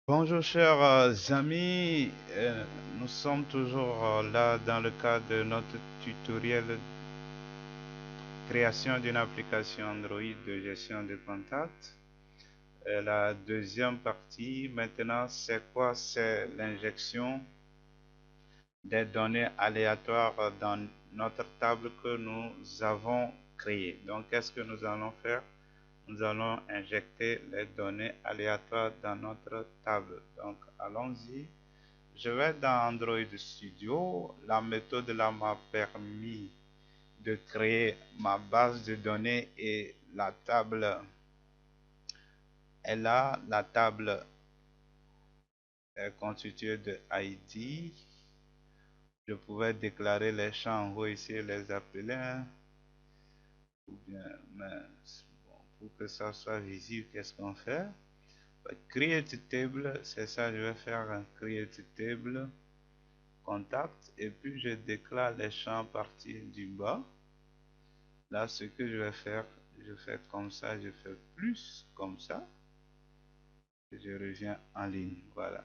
Bonjour chers amis. Nous sommes toujours là dans le cadre de notre tutoriel création d'une application Android de gestion de contacts. La deuxième partie maintenant, c'est quoi? C'est l'injection des données aléatoires dans notre table que nous avons créée. Donc qu'est-ce que nous allons faire? Nous allons injecter les données aléatoires dans notre table. Donc allons-y. Je vais dans Android Studio. La méthode là m'a permis de créer ma base de données et la table est là. La table est constituée de ID. Je pouvais déclarer les champs en haut ici et les appeler, hein. Ou bien, mais bon, pour que ça soit visible, qu'est-ce qu'on fait? Create table, c'est ça, je vais faire un create table contact et puis je déclare les champs à partir du bas. Là, ce que je vais faire, je fais comme ça, je fais plus comme ça et je reviens en ligne. Voilà.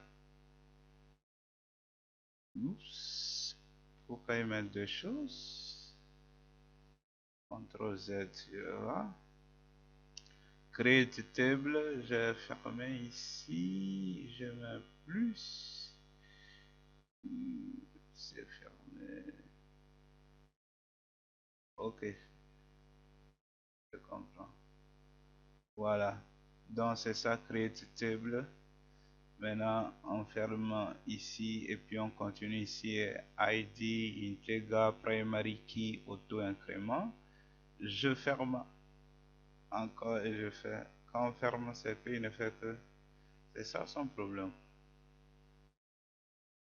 Oups. Pourquoi il met deux choses? CTRL Z, je vais. Create table, je fermé ici, je mets plus. C'est fermé. Ok, je comprends. Voilà. Donc c'est ça, create table. Maintenant, on ferme ici et puis on continue ici. ID, integer, primary key, auto-incrément. Je ferme encore et je fais. Quand on ferme, c'est qu'il ne fait que. C'est ça son problème.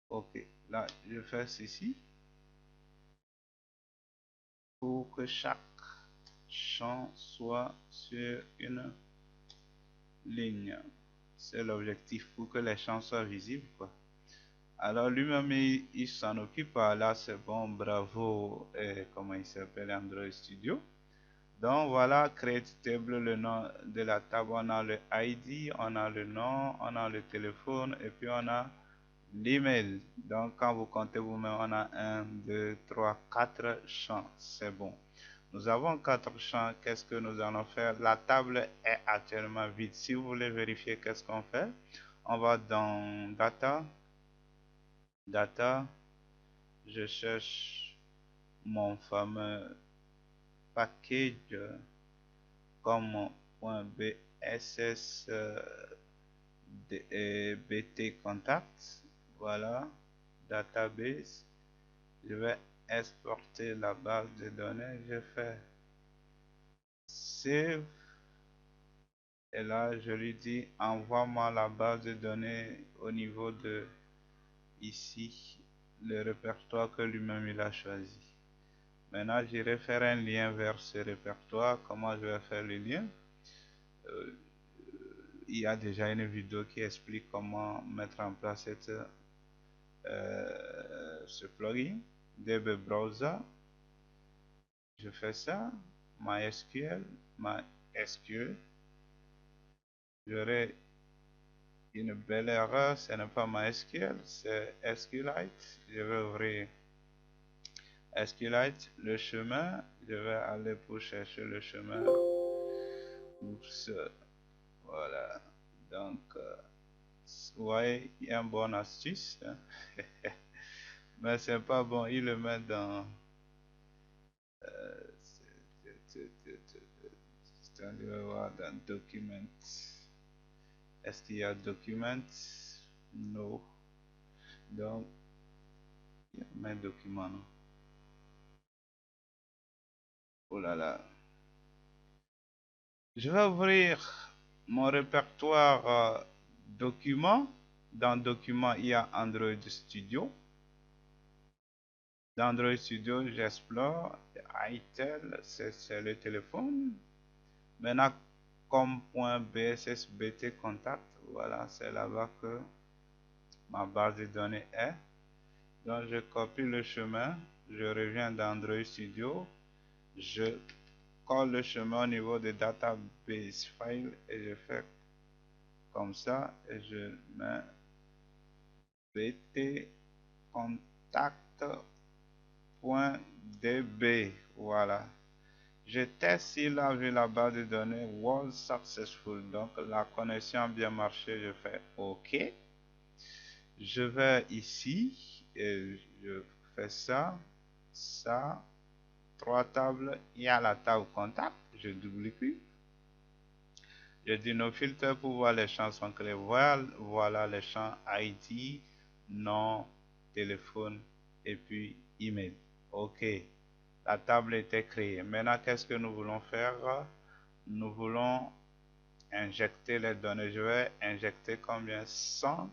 Ok, là, je fais ceci pour que chaque champ soit sur une ligne. C'est l'objectif pour que les champs soient visibles, quoi. Alors lui-même, il s'en occupe. Là, c'est bon, bravo. Et comment il s'appelle? Android Studio. Donc voilà, create table, le nom de la table. On a le ID, on a le nom, on a le téléphone et puis on a l'email. Donc quand vous comptez vous-même, on a un 2 3 4 champs. C'est bon. Nous avons 4 champs. Qu'est-ce que nous allons faire? La table est actuellement vide. Si vous voulez vérifier, qu'est-ce qu'on fait? On va dans Data. Data. Je cherche mon fameux package comme .bss bt contact. Voilà, database. Je vais exporter la base de données. Je fais save et là je lui dis envoie-moi la base de données au niveau de ici le répertoire que lui-même il a choisi. Maintenant j'irai faire un lien vers ce répertoire. Comment je vais faire le lien? Euh, il y a déjà une vidéo qui explique comment mettre en place ce plugin DB Browser. Je fais ça, MySQL, j'aurai une belle erreur, ce n'est pas MySQL, c'est SQLite. Je vais ouvrir SQLite, le chemin, je vais aller pour chercher le chemin. Oups, voilà. Donc, vous voyez, il y a une bonne astuce, hein. Mais c'est pas bon, il le met dans je vais voir dans document. Est-ce qu'il y a document? Non. Donc, il y a mes documents, non? Oh là là. Je vais ouvrir mon répertoire documents. Dans documents, il y a Android Studio. Dans Android Studio, j'explore iTel, c'est le téléphone. Maintenant, comme .bssbt contact, voilà, c'est là-bas que ma base de données est. Donc, je copie le chemin, je reviens dans Android Studio, je colle le chemin au niveau de database file et je fais comme ça et je mets bt contact.db. Voilà. Je teste si la vue la base de données was successful. Donc la connexion a bien marché. Je fais OK. Je vais ici et je fais ça, ça, trois tables. Il y a la table contact. Je double-clique. Je dis nos filtres pour voir les champs sont clés. Voilà les champs ID, nom, téléphone et puis email. OK. La table était créée. Maintenant, qu'est-ce que nous voulons faire? Nous voulons injecter les données. Je vais injecter combien? 100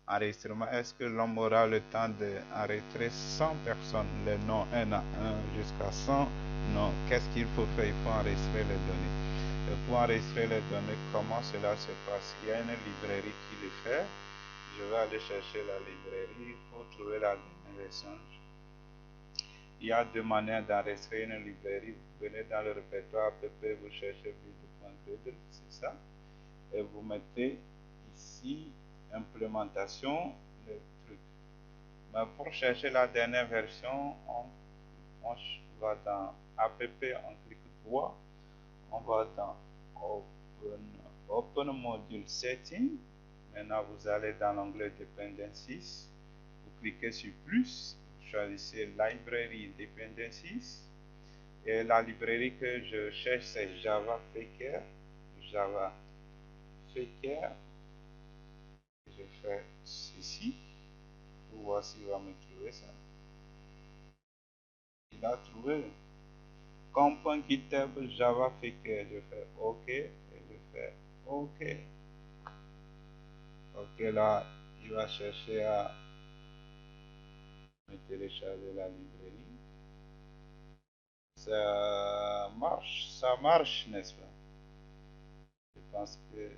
enregistrements. Est-ce que l'homme aura le temps d'enregistrer 100 personnes? Les noms 1 à 1 jusqu'à 100? Non. Qu'est-ce qu'il faut faire? Il faut enregistrer les données. Et pour enregistrer les données, comment cela se passe? Il y a une librairie qui le fait. Je vais aller chercher la librairie pour trouver la dernière version. Il y a deux manières d'enregistrer une librairie. Vous venez dans le répertoire app, vous cherchez build.gradle, c'est ça. Et vous mettez ici implémentation, le truc. Mais pour chercher la dernière version, on va dans app, on clique droit, on va dans open module setting. Maintenant vous allez dans l'onglet dependencies, vous cliquez sur plus, vous choisissez library dependencies et la librairie que je cherche c'est Java Faker. Java Faker, je fais ceci pour voir s'il va me trouver ça. Il a trouvé com.github Java Faker. Je fais OK et je fais OK. OK, là il va chercher à me télécharger la librairie. Ça marche, n'est-ce pas? Je pense que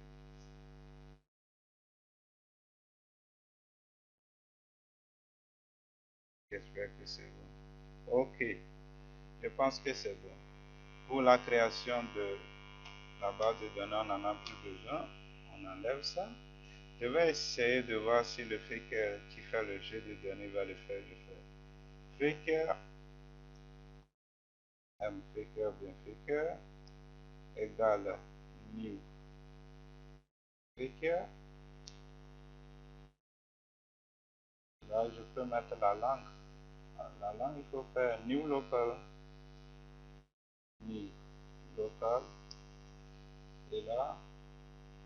j'espère que c'est bon. OK, je pense que c'est bon. Pour la création de la base de données, on n'en a plus besoin. On enlève ça. Je vais essayer de voir si le faker qui fait le jeu de données va le faire. Je fais faker, mfaker, bien faker, égale new faker. Là, je peux mettre la langue. La langue, il faut faire new local, et là,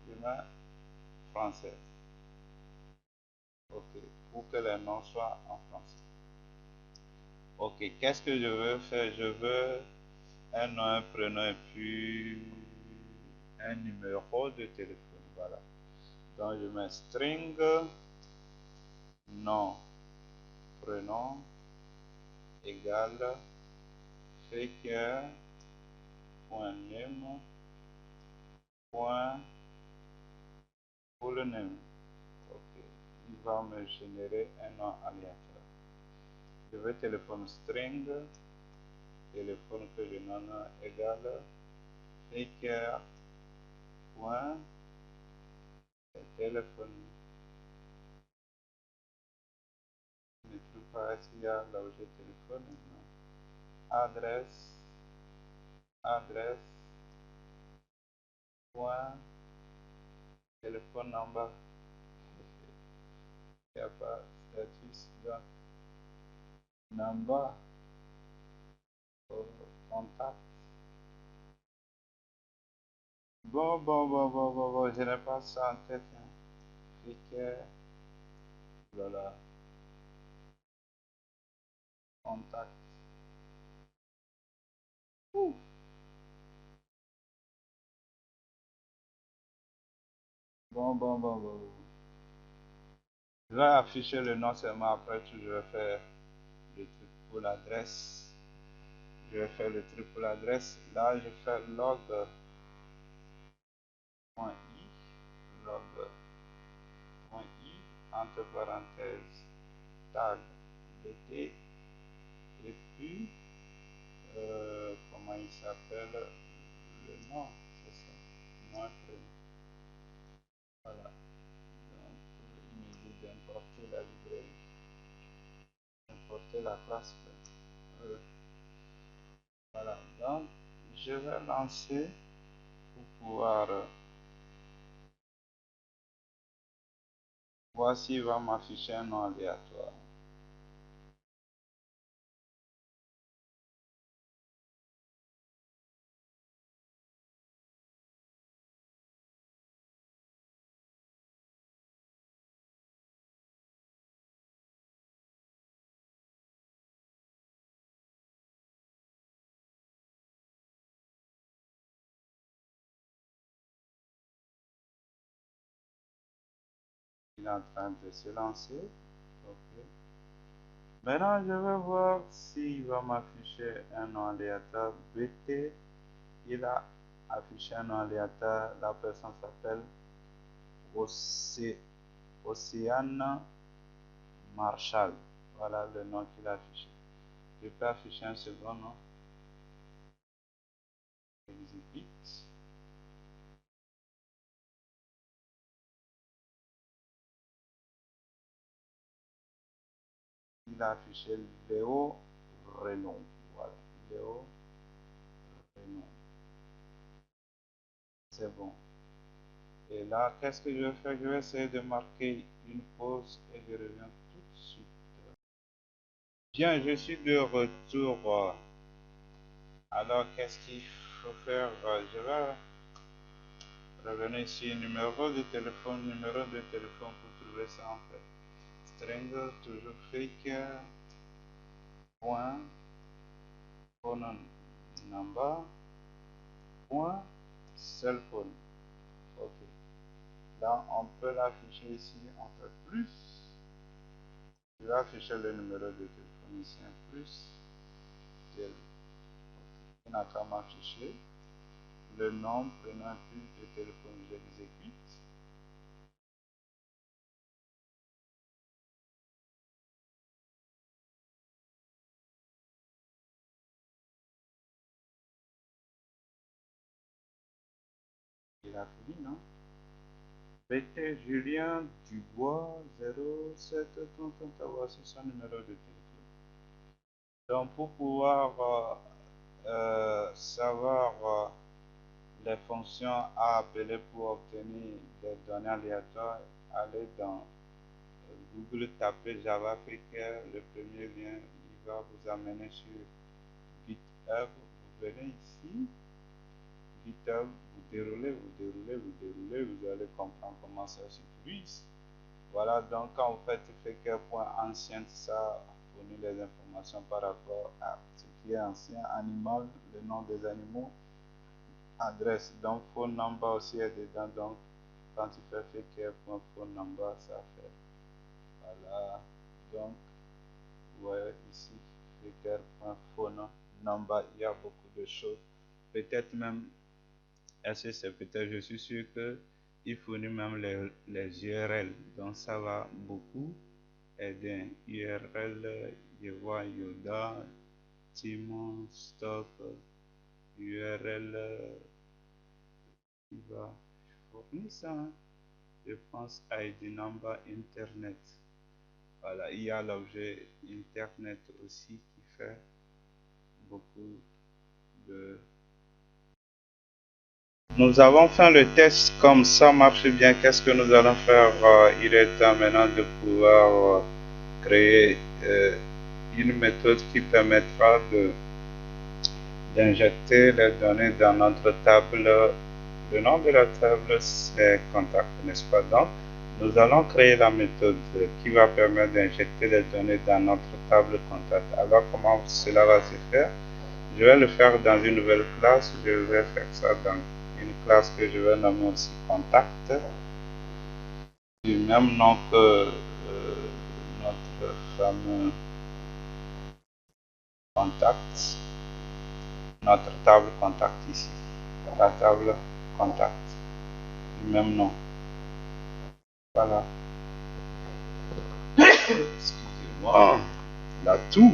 je mets français. OK, pour que les noms soient en français. OK, qu'est-ce que je veux faire? Je veux un nom, un prénom et puis un numéro de téléphone. Voilà. Donc je mets string, nom, prénom, égale, faker, point name, point full name. OK, il va me générer un nom aléatoire. Je veux téléphone string, téléphone que je nomme égale, faker, point, téléphone. Je ne trouve pas s'il y a l'objet téléphone. Non. Adresse, point, téléphone number. Il n'y a pas status, donc number, contact. Bon, je n'ai pas ça en tête. Hein. Voilà, contact. Ouh. Bon. Je vais afficher le nom seulement après tout, je vais faire le truc pour l'adresse. Je vais faire le truc pour l'adresse. Là, je fais log.i, log.i, entre parenthèses, tag bt, et puis, comment il s'appelle, le nom, c'est ça, nom prénom. Voilà, espace. Voilà, donc je vais lancer pour pouvoir voir s'il va m'afficher un nom aléatoire. Il est en train de se lancer. Ok. Maintenant, je vais voir s'il va m'afficher un nom aléatoire. BT, il a affiché un nom aléatoire. La personne s'appelle Océane Marshall. Voilà le nom qu'il a affiché. Je peux afficher un second nom. Exécute. Il a affiché Léo Renaud. Voilà, Léo Renaud. C'est bon. Et là, qu'est-ce que je vais faire? Je vais essayer de marquer une pause et je reviens tout de suite. Bien, je suis de retour. Alors, qu'est-ce qu'il faut faire? Je vais revenir ici, numéro de téléphone pour trouver ça en fait. String, toujours fake, point, phone number, point, cell phone. Ok. Là, on peut l'afficher ici, on fait plus. Je vais afficher le numéro de téléphone ici, plus. Il n'a qu'à m'afficher le nom, prénom, plus de téléphone, j'exécute. Il a fini, non? BT Julien Dubois 07 voici son numéro de téléphone. Donc pour pouvoir savoir les fonctions à appeler pour obtenir des données aléatoires, allez dans Google, tapez Java Faker, le premier lien, il va vous amener sur GitHub. Vous venez ici, GitHub, vous déroulez, vous allez comprendre comment ça s'utilise. Voilà, donc quand vous faites faker.ancien, ça fournit les informations par rapport à ce qui est ancien, animal, le nom des animaux, adresse, donc phone number aussi est dedans, donc quand tu fais faker.phone number, ça fait, voilà, donc, ouais, ici, faker.phone number, il y a beaucoup de choses, peut-être même, est-ce que c'est peut-être, je suis sûr que il fournit même les URL, donc ça va beaucoup aider. URL, je vois Yoda, Timon, Stock, URL, il va fournir ça, hein. Je pense ID number internet. Voilà, il y a l'objet internet aussi qui fait beaucoup de... Nous avons fait le test, comme ça marche bien. Qu'est-ce que nous allons faire? Il est temps maintenant de pouvoir créer une méthode qui permettra d'injecter les données dans notre table. Le nom de la table, c'est contact, n'est-ce pas? Donc, nous allons créer la méthode qui va permettre d'injecter les données dans notre table contact. Alors, comment cela va se faire? Je vais le faire dans une nouvelle classe. Je vais faire ça dans une classe que je vais nommer aussi contact, du même nom que notre fameux contact, notre table contact ici, la table contact, du même nom. Voilà. Excusez-moi, là tout.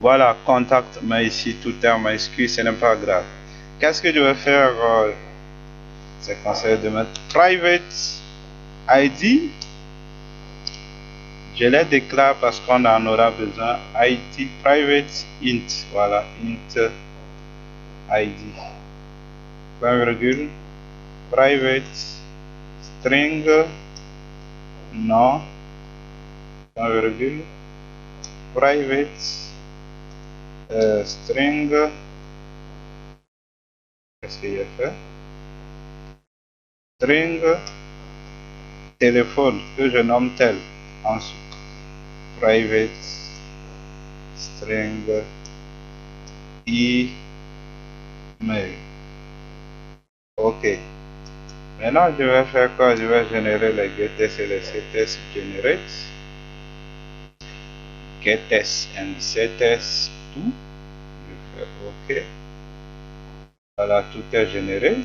Voilà, contact, mais ici tout est en majuscule, ce n'est pas grave. Qu'est-ce que je vais faire? C'est conseillé de mettre private ID Je les déclare parce qu'on en aura besoin. ID private int, voilà, int ID, point virgule, private string, non, point virgule, private string, qu'est-ce qu'il y a fait? String téléphone que je nomme tel. Ensuite, private string email. Ok. Maintenant, je vais faire quoi? Je vais générer les getS et les cts generate. GetS and cts tout. Je fais OK. Voilà, tout est généré.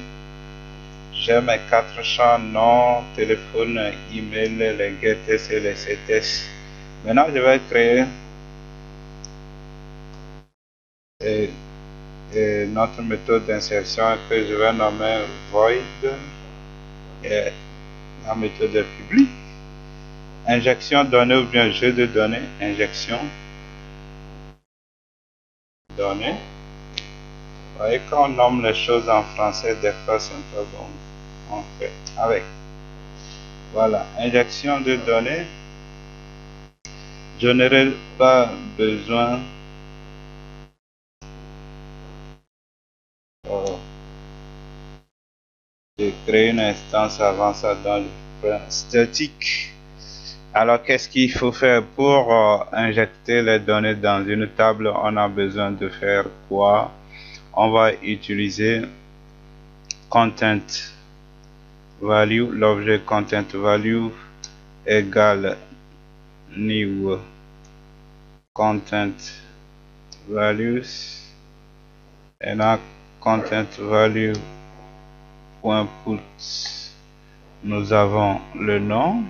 J'ai mes 4 champs nom, téléphone, email, les getS et les cts. Maintenant, je vais créer notre méthode d'insertion que je vais nommer void. Et la méthode est publique. Injection données ou bien jeu de données. Injection données. Vous voyez, quand on nomme les choses en français, des fois c'est un peu bon. On fait avec. Voilà, injection de données. Je n'aurai pas besoin de créer une instance avant ça dans le statique. Alors, qu'est-ce qu'il faut faire pour injecter les données dans une table? On a besoin de faire quoi? On va utiliser content value, l'objet content value égale new content values et là content value point put, nous avons le nom.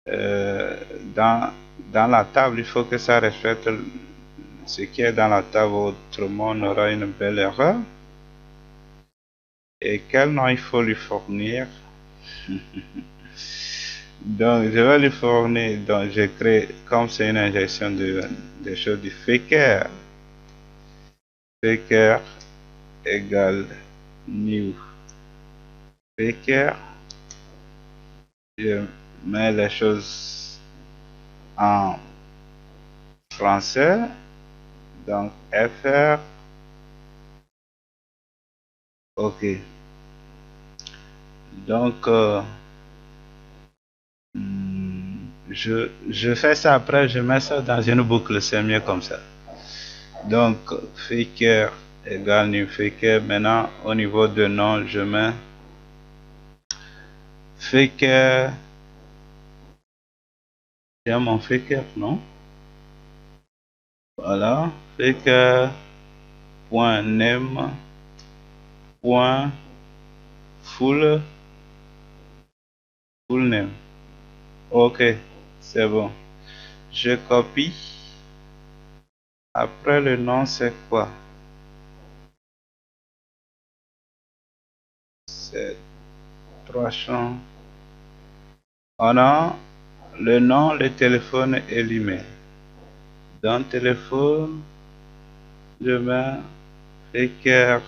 Dans la table, il faut que ça respecte ce qui est dans la table, autrement on aura une belle erreur. Et quel nom il faut lui fournir? Donc je vais lui fournir, donc je crée, comme c'est une injection de choses du faker égale new faker. Je mets les choses en français, donc fr. Ok, donc je fais ça après, je mets ça dans une boucle, c'est mieux comme ça. Donc faker égale new faker. Maintenant au niveau de nom, je mets faker. J'ai mon faker, non? Voilà, faker point name point full name. Ok, c'est bon. Je copie. Après le nom, c'est quoi? C'est 3 champs. On a le nom, le téléphone et l'email. Dans téléphone, je mets faker.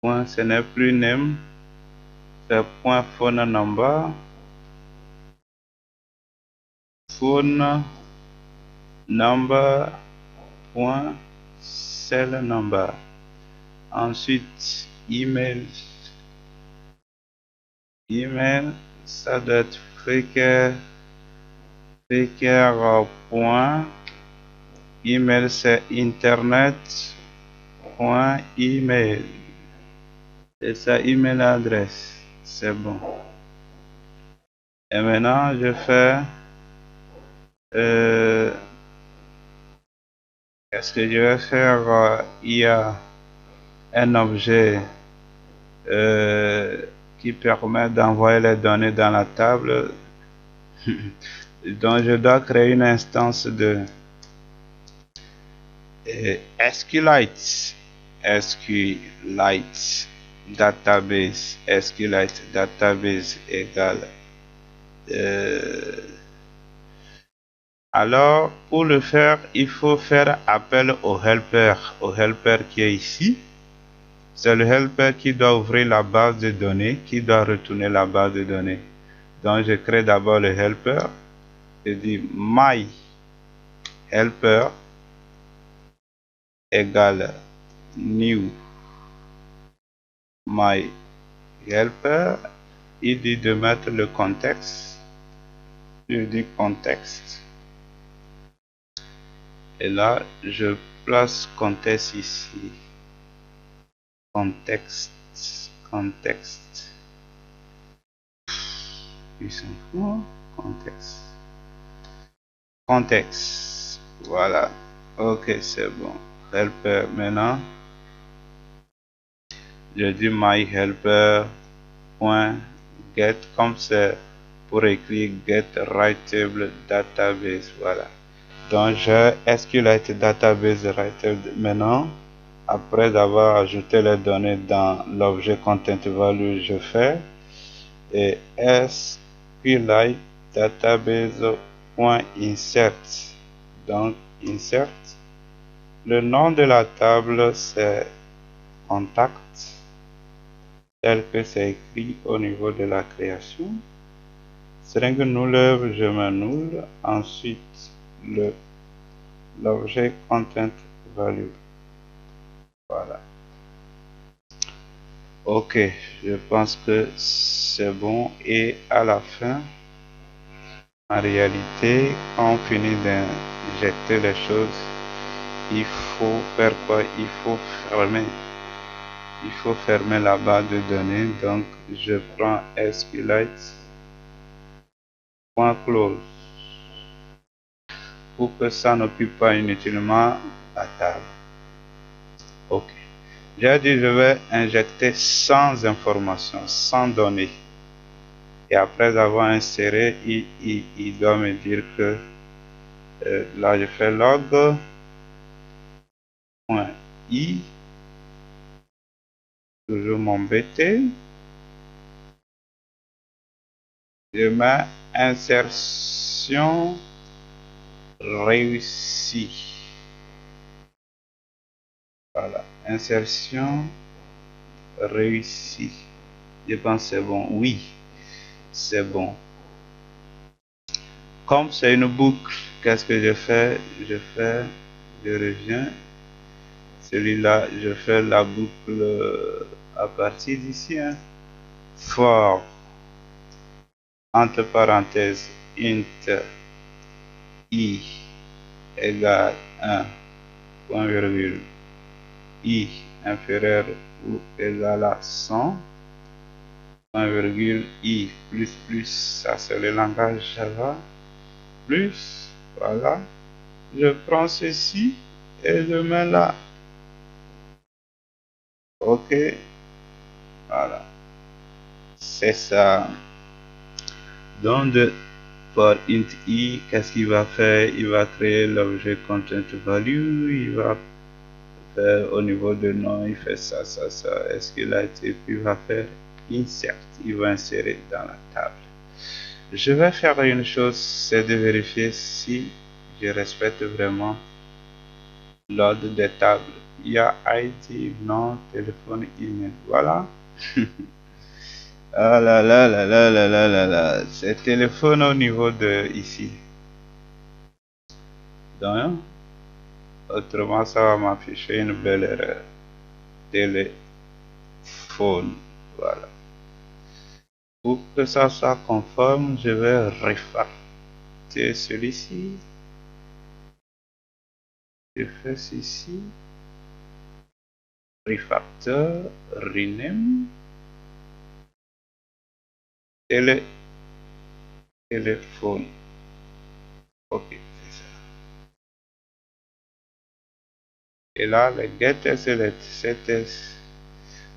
Point, ce n'est plus name, c'est point phone number. Phone number point cell number. Ensuite email, ça doit être faker point email, c'est internet point email et ça email adresse, c'est bon. Et maintenant je fais qu'est-ce que je vais faire? Il y a un objet qui permet d'envoyer les données dans la table. Donc je dois créer une instance de SQLite database. SQLite database égale Alors, pour le faire, il faut faire appel au helper qui est ici. C'est le helper qui doit ouvrir la base de données, qui doit retourner la base de données. Donc, je crée d'abord le helper. Je dis my helper égale new my helper. Il dit de mettre le contexte. Je dis contexte. Et là, je place contexte ici. Contexte. Ils s'en foutent. Contexte. Voilà. Ok, c'est bon. Helper maintenant. Je dis my helper point get, comme c'est pour écrire get writable database. Voilà. Donc j'ai SQLite database writable maintenant. Après avoir ajouté les données dans l'objet content value, je fais et SQLite database.insert. Donc insert. Le nom de la table c'est contact tel que c'est écrit au niveau de la création. String null, je mets null. Ensuite l'objet content value. Voilà. Ok, je pense que c'est bon. Et à la fin, en réalité, quand on finit d'injecter les choses, il faut faire quoi? Il faut fermer la base de données. Donc, je prends SQLite.close pour que ça n'occupe pas inutilement la table. Ok. J'ai dit je vais injecter sans information, sans données. Et après avoir inséré, il doit me dire que là je fais log.i, toujours mon BT. Je mets insertion réussie. Voilà, insertion réussie. Je pense c'est bon. Oui, c'est bon. Comme c'est une boucle, qu'est-ce que je fais? Je reviens. Celui-là, je fais la boucle à partir d'ici. Hein. For, entre parenthèses, int i égale 1, point virgule, i inférieur ou égal à 100, point virgule, i plus, ça c'est le langage Java, plus, voilà. Je prends ceci et je mets là. Ok, voilà, c'est ça. Donc, pour int i, qu'est-ce qu'il va faire? Il va créer l'objet content value, il va faire au niveau de nom, il fait ça. Est-ce qu'il a été, puis il va faire insert, il va insérer dans la table. Je vais faire une chose, c'est de vérifier si je respecte vraiment l'ordre des tables. Il y a ID, nom, téléphone, email. Voilà. Ah là là là là là là là là. C'est téléphone au niveau de ici. Donc, autrement, ça va m'afficher une belle erreur. Téléphone. Voilà. Pour que ça soit conforme, je vais refacter celui-ci. Je fais ceci. Refactor, rename. Téléphone. Ok, c'est ça. Et là, le get select, c'était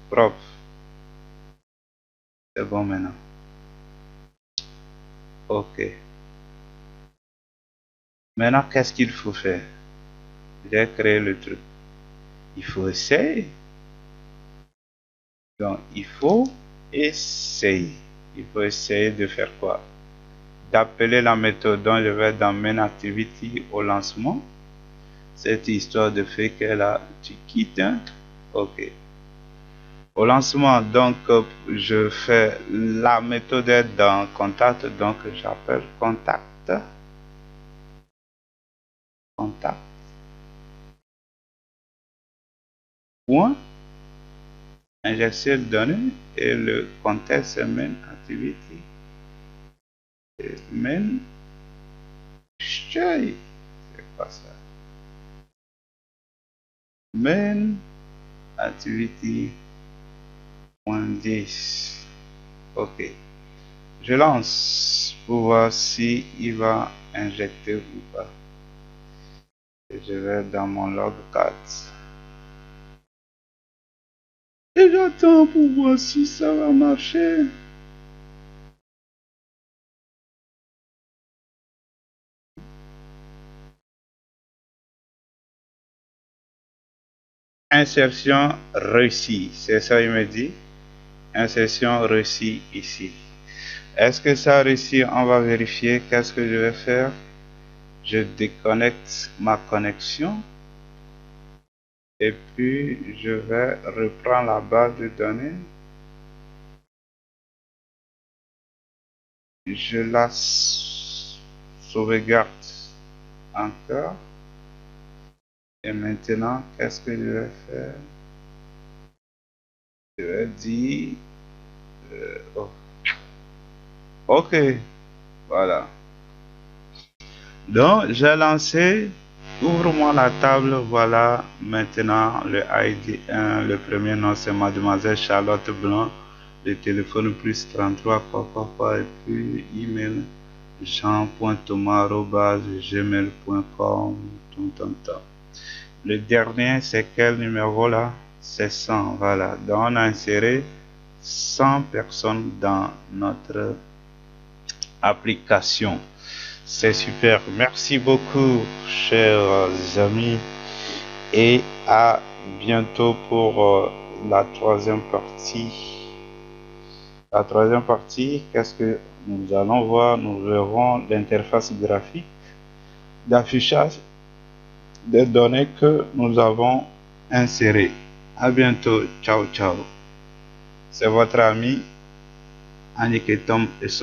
propre. C'est bon maintenant. Ok. Maintenant, qu'est-ce qu'il faut faire? J'ai créé le truc. Il faut essayer. Donc, il faut essayer. Il faut essayer de faire quoi? d'appeler la méthode. Donc je vais dans Main Activity au lancement. Cette histoire de fait qu'elle a, tu quittes, hein? Ok. Au lancement, donc je fais la méthode dans contact, donc j'appelle contact, point, injection de données et le contexte Main Activity. Main, c'est quoi ça? Main Activity. 10. Ok, je lance pour voir si il va injecter ou pas. Et je vais dans mon log 4 et j'attends pour voir si ça va marcher. Insertion réussie, c'est ça il me dit. Insertion réussie ici. Est-ce que ça a réussi? On va vérifier. Qu'est-ce que je vais faire? Je déconnecte ma connexion et puis je vais reprendre la base de données. Je la sauvegarde encore. Et maintenant, qu'est-ce que je vais faire? Je vais dire oh. Ok, voilà. Donc j'ai lancé, ouvre-moi la table. Voilà, maintenant le ID 1, le premier nom c'est Mademoiselle Charlotte Blanc, le téléphone plus 33 et puis email jean.thomas@gmail.com. Le dernier c'est quel numéro là? C'est 100. Voilà, donc on a inséré 100 personnes dans notre application. C'est super. Merci beaucoup, chers amis, et à bientôt pour la troisième partie. La troisième partie, qu'est-ce que nous allons voir? Nous verrons l'interface graphique d'affichage des données que nous avons insérées. À bientôt. Ciao, ciao. C'est votre ami Aniketom Esso.